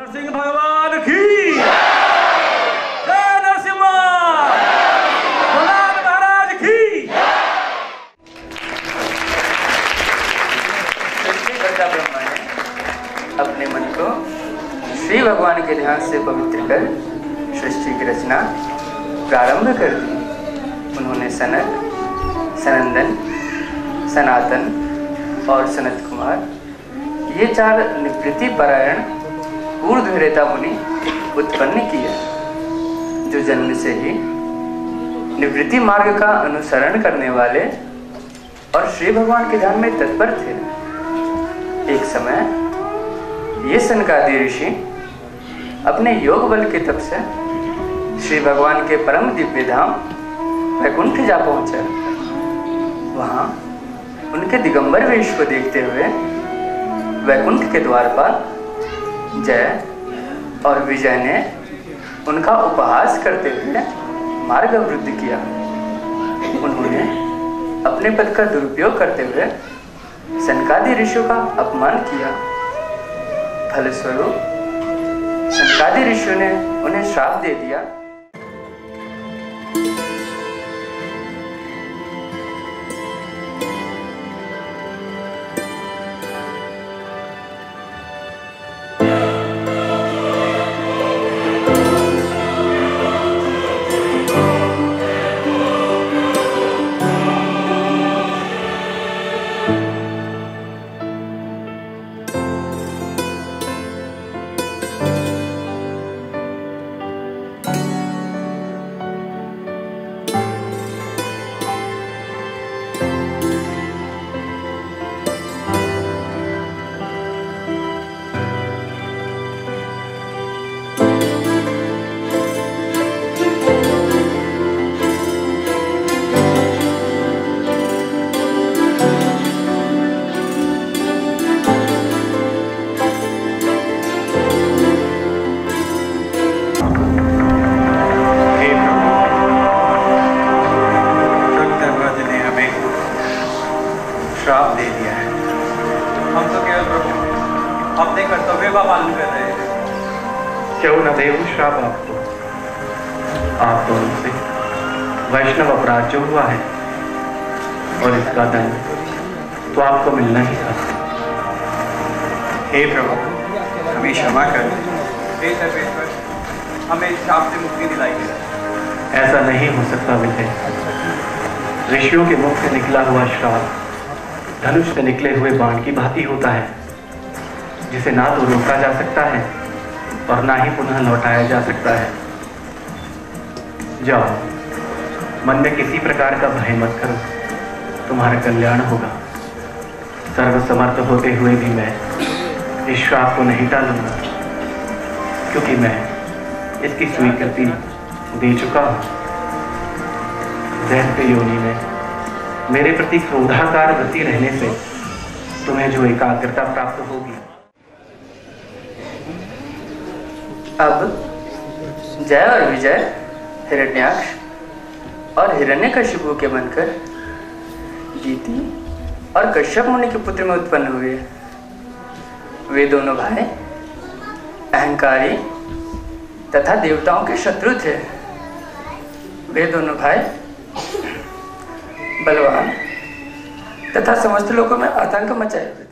नरसिंह भगवान की जय, नरसिंह भगवान महाराज की। ब्रह्मा ने अपने मन को श्री भगवान के ध्यान से पवित्र कर सृष्टि की रचना प्रारंभ कर दी। उन्होंने सनक, सनंदन, सनातन और सनत कुमार ये 4 निवृत्ति परायण ऊर्ध्वरेता मुनि उत्पन्न किए, जो जन्म से ही निवृत्ति मार्ग का अनुसरण करने वाले और श्री भगवान के ध्यान में तत्पर थे। एक समय ये सनकादि ऋषि अपने योग बल के तप से श्री भगवान के परम दिव्य धाम वैकुंठ जा पहुंचे। वहां उनके दिगंबर वेश को देखते हुए वैकुंठ के द्वारपाल जय और विजय ने उनका उपहास करते हुए मार्ग अवरुद्ध किया। उन्होंने अपने पद का दुरुपयोग करते हुए सनकादि ऋषियों का अपमान किया। फलस्वरूप सनकादि ऋषियों ने उन्हें श्राप दे दिया। श्राप दे दिया है। हम तो केवल प्रभु अपने कर्तव्य का पालन कर रहे हैं। क्यों न देव श्राप आपको? आप दोनों से वैष्णव अपराध जो हुआ है और इसका दंड तो आपको मिलना ही था। हे प्रभु, हमें क्षमा कर। हे सर्वेश्वर, हमें इस श्राप से मुक्ति दिलाई। ऐसा नहीं हो सकता विजय। ऋषियों के मुख से निकला हुआ श्राप धनुष से निकले हुए बाण की भांति होता है, जिसे ना तो रोका जा सकता है और ना ही पुनः लौटाया जा सकता है। जाओ, मन में किसी प्रकार का भय मत करो, तुम्हारा कल्याण होगा। सर्वसमर्थ होते हुए भी मैं इस श्राप को नहीं टालूंगा, क्योंकि मैं इसकी स्वीकृति दे चुका हूं। दैत्य योनि में मेरे प्रति क्रोधाकार वृत्ति रहने से तुम्हें जो एकाग्रता प्राप्त होगी। अब जय और विजय हिरण्याक्ष और हिरण्यकशिपु के बनकर दीति और कश्यप मुनि के पुत्र में उत्पन्न हुए। वे दोनों भाई अहंकारी तथा देवताओं के शत्रु थे। वे दोनों भाई बलवान तथा समस्त लोगों में आतंक मचाए हुए थे।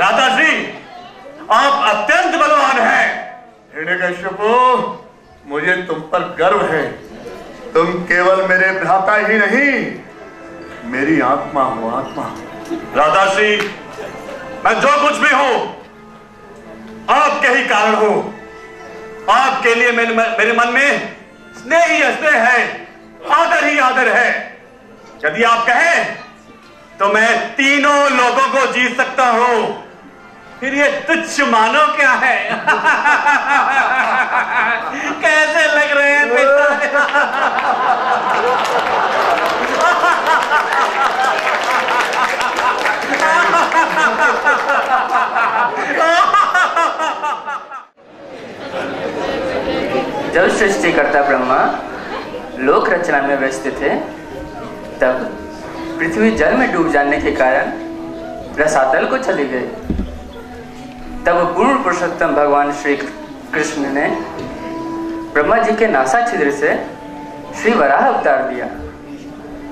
राधाश्री, आप अत्यंत बलवान हैं। हिरण्यकशिपु, मुझे तुम पर गर्व है। तुम केवल मेरे भ्राता ही नहीं, मेरी आत्मा हो, आत्मा। राधाश्री, मैं जो कुछ भी हूं आपके ही कारण हूं। आपके लिए मेरे मन में स्नेह ही स्नेह है, आदर ही आदर है। यदि आप कहें तो मैं तीनों लोगों को जीत सकता हूं। फिर ये तुच्छ मानो क्या है? कैसे लग रहे हैं पिता? सृष्टिकर्ता ब्रह्मा लोक रचना में व्यस्त थे, तब पृथ्वी जल में डूब जाने के कारण रसातल को चली गई। तब पूर्ण पुरुषोत्तम भगवान श्री कृष्ण ने ब्रह्मा जी के नासा छिद्र से श्री वराह अवतार दिया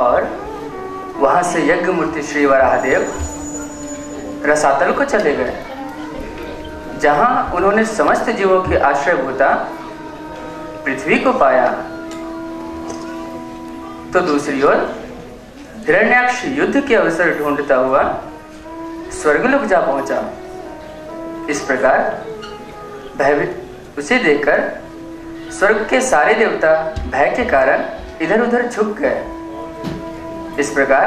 और वहां से यज्ञ मूर्ति श्री वराहदेव रसातल को चले गए, जहां उन्होंने समस्त जीवों की आश्रयभूता पृथ्वी को पाया। तो दूसरी ओर हिरण्याक्ष युद्ध के अवसर ढूंढता हुआ स्वर्गलोक जा पहुंचा। इस प्रकार भयभीत उसे देखकर स्वर्ग के सारे देवता भय के कारण इधर उधर झुक गए। इस प्रकार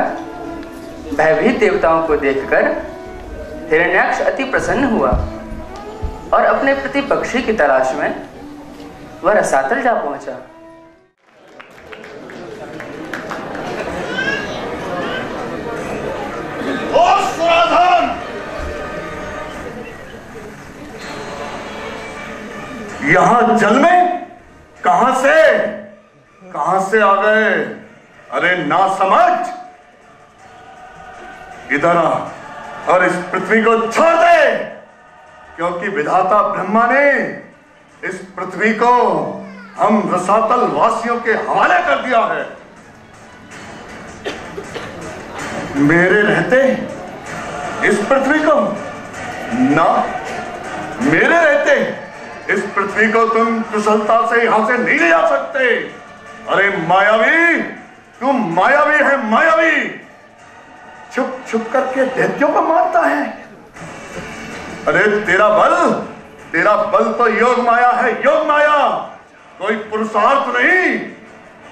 भयभीत देवताओं को देखकर हिरण्याक्ष अति प्रसन्न हुआ और अपने प्रतिपक्षी की तलाश में वह रसातल जा पहुंचा। यहां जल में कहां से आ गए? अरे ना समझ, इधर आ और इस पृथ्वी को छोड़ दे, क्योंकि विधाता ब्रह्मा ने इस पृथ्वी को हम रसातल वासियों के हवाले कर दिया है। मेरे रहते इस पृथ्वी को ना, मेरे रहते इस पृथ्वी को तुम कुशलता से यहां से नहीं ले जा सकते। अरे मायावी, तुम मायावी है, मायावी, छुप छुप करके दैत्यों को मारता है। अरे तेरा बल तो योग माया है, योग माया, कोई पुरुषार्थ नहीं।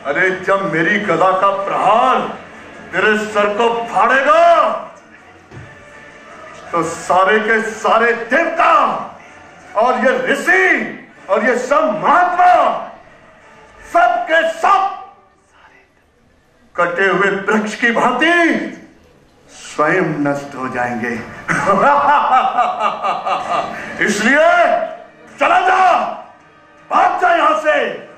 अरे जब मेरी गदा का प्रहार तेरे सर को फाड़ेगा तो सारे के सारे देवता और ये ऋषि और ये सब महात्मा सब के सब कटे हुए वृक्ष की भांति स्वयं नष्ट हो जाएंगे। इसलिए चला जा, भाग जा यहां से।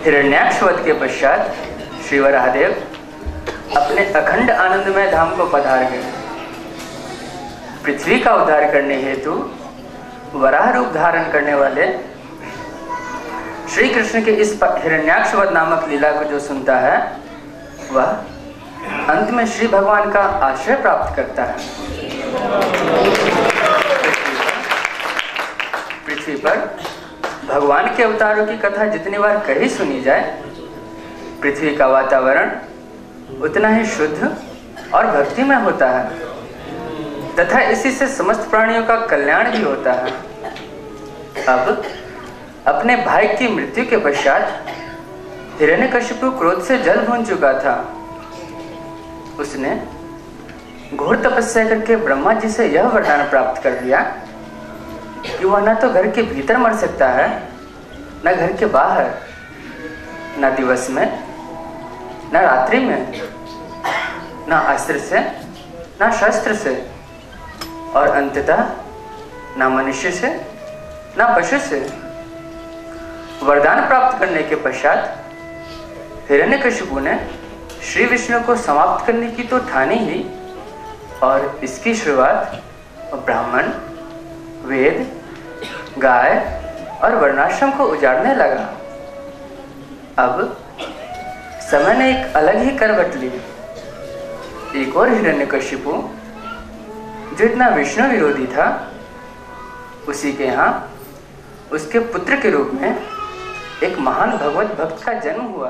हिरण्याक्ष वध के पश्चात श्री वराहदेव अपने अखंड आनंदमय धाम को पधार गए। पृथ्वी का उद्धार करने हेतु वराह रूप धारण करने वाले श्री कृष्ण के इस हिरण्याक्ष वध नामक लीला को जो सुनता है वह अंत में श्री भगवान का आश्रय प्राप्त करता है। पृथ्वी पर भगवान के अवतारों की कथा जितनी बार कही सुनी जाए, पृथ्वी का वातावरण उतना ही शुद्ध और भक्तिमय होता है तथा इसी से समस्त प्राणियों का कल्याण भी होता है। अब अपने भाई की मृत्यु के पश्चात हिरण्यकशिपु क्रोध से जल भून चुका था। उसने घोर तपस्या करके ब्रह्मा जी से यह वरदान प्राप्त कर लिया कि वह न तो घर के भीतर मर सकता है, न घर के बाहर, न दिवस में, न रात्रि में, न अस्त्र से, न शस्त्र से, और अंततः न मनुष्य से, न पशु से। वरदान प्राप्त करने के पश्चात हिरण्यकशिपु ने श्री विष्णु को समाप्त करने की तो ठानी ही, और इसकी शुरुआत ब्राह्मण, वेद, गाय और वर्णाश्रम को उजाड़ने लगा। अब समय ने एक अलग ही करवट ली। एक और हिरण्यकशिपु जो इतना विष्णु विरोधी था, उसी के यहाँ उसके पुत्र के रूप में एक महान भगवत भक्त का जन्म हुआ।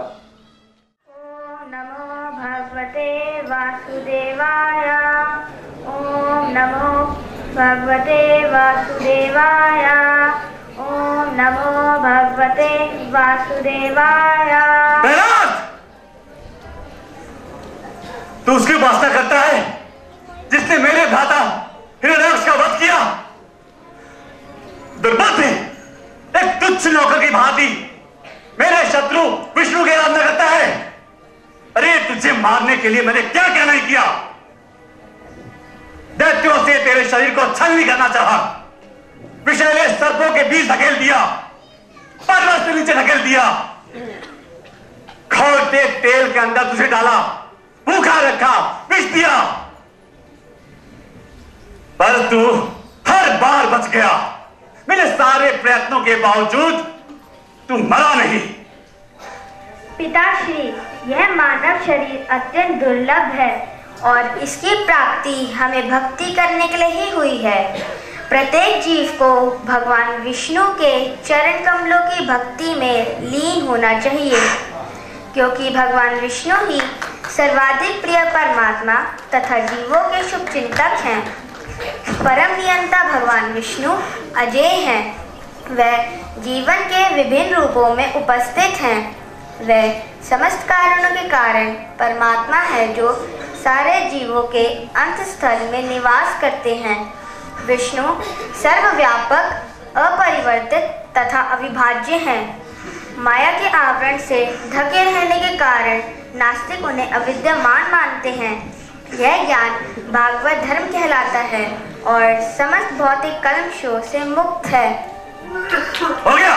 ओम नमो भगवते वासुदेवाय। ओम नमो भगवते वासुदेवाय। ओम नमो भगवते वासुदेवाय। प्रहलाद, तू उसकी उपासना करता है जिसने मेरे भ्राता हिरण्याक्ष का वध किया। दुर्बल थे, एक तुच्छ नौकर की भांति मेरे शत्रु विष्णु की आराधना करता है। अरे तुझे मारने के लिए मैंने क्या क्या नहीं किया। दैत्यों से तेरे शरीर को छलनी करना चाहा, विषैले सर्पों के बीच धकेल दिया, पर्वत से नीचे धकेल दिया, खौलते तेल के अंदर तुझे डाला, भूखा रखा, विष दिया, पर तू हर बार बच गया। मेरे सारे प्रयत्नों के बावजूद तू मरा नहीं। पिताश्री, यह मानव शरीर अत्यंत दुर्लभ है और इसकी प्राप्ति हमें भक्ति करने के लिए ही हुई है। प्रत्येक जीव को भगवान विष्णु के चरण कमलों की भक्ति में लीन होना चाहिए, क्योंकि भगवान विष्णु ही सर्वाधिक प्रिय परमात्मा तथा जीवों के शुभ चिंतक हैं। परम नियंता भगवान विष्णु अजेय हैं। वह जीवन के विभिन्न रूपों में उपस्थित हैं। वह समस्त कारणों के कारण परमात्मा है जो सारे जीवों के अंतस्थल में निवास करते हैं। विष्णु सर्वव्यापक, अपरिवर्तित तथा अविभाज्य हैं। माया के आवरण से ढके रहने के कारण नास्तिक उन्हें अविद्यमान मानते हैं। यह ज्ञान भागवत धर्म कहलाता है और समस्त भौतिक कलमशों से मुक्त है। हो गया,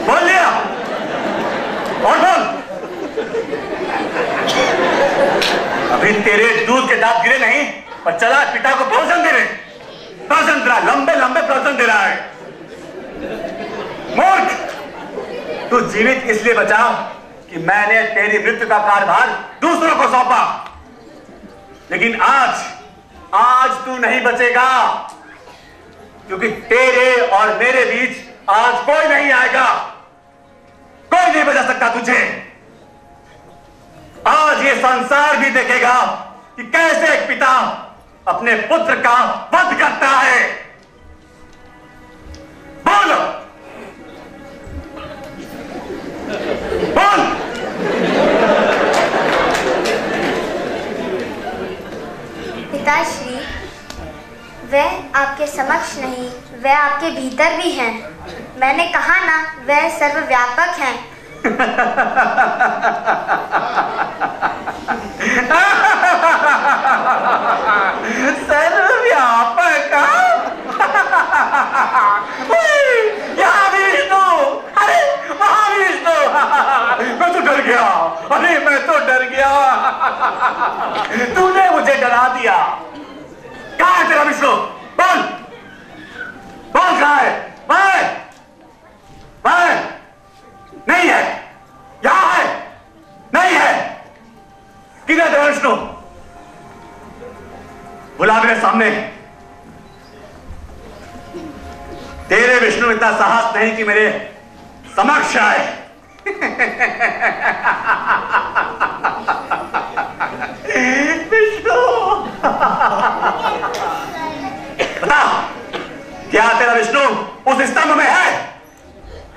बोल लिया और बोल। अभी तेरे दूध के दांत गिरे नहीं, पर चला पिता को प्रवचन दे रहे, प्रवचन दे रहा, लंबे लंबे प्रवचन दे रहा है। मूर्ख, तू जीवित इसलिए बचा कि मैंने तेरी मृत्यु का कार्यभार दूसरों को सौंपा, लेकिन आज तू नहीं बचेगा, क्योंकि तेरे और मेरे बीच आज कोई नहीं आएगा। कोई नहीं बचा सकता तुझे। आज ये संसार भी देखेगा कि कैसे एक पिता अपने पुत्र का वध करता है। बोलो, बोल। पिताश्री, वह आपके समक्ष नहीं, वह आपके भीतर भी हैं। मैंने कहा ना, वह सर्वव्यापक हैं। सर्वव्यापक? यहाँ भी विष्णु, अरे वहाँ भी विष्णु। मैं तो डर गया, अरे मैं तो डर गया। तूने मुझे डरा दिया। कहाँ है तेरा विष्णु? बोल, बोल कहाँ है? मैं नहीं है, यहाँ है, नहीं है। किधर तेरा विष्णु? बुला मेरे सामने। तेरे विष्णु इतना साहस नहीं कि मेरे समक्ष आए। विष्णु, बता, क्या तेरा विष्णु उस स्तंभ में है?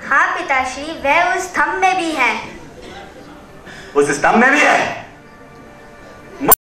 हाँ पिताश्री, वह उस स्तंभ में भी है। उस स्तंभ में भी है?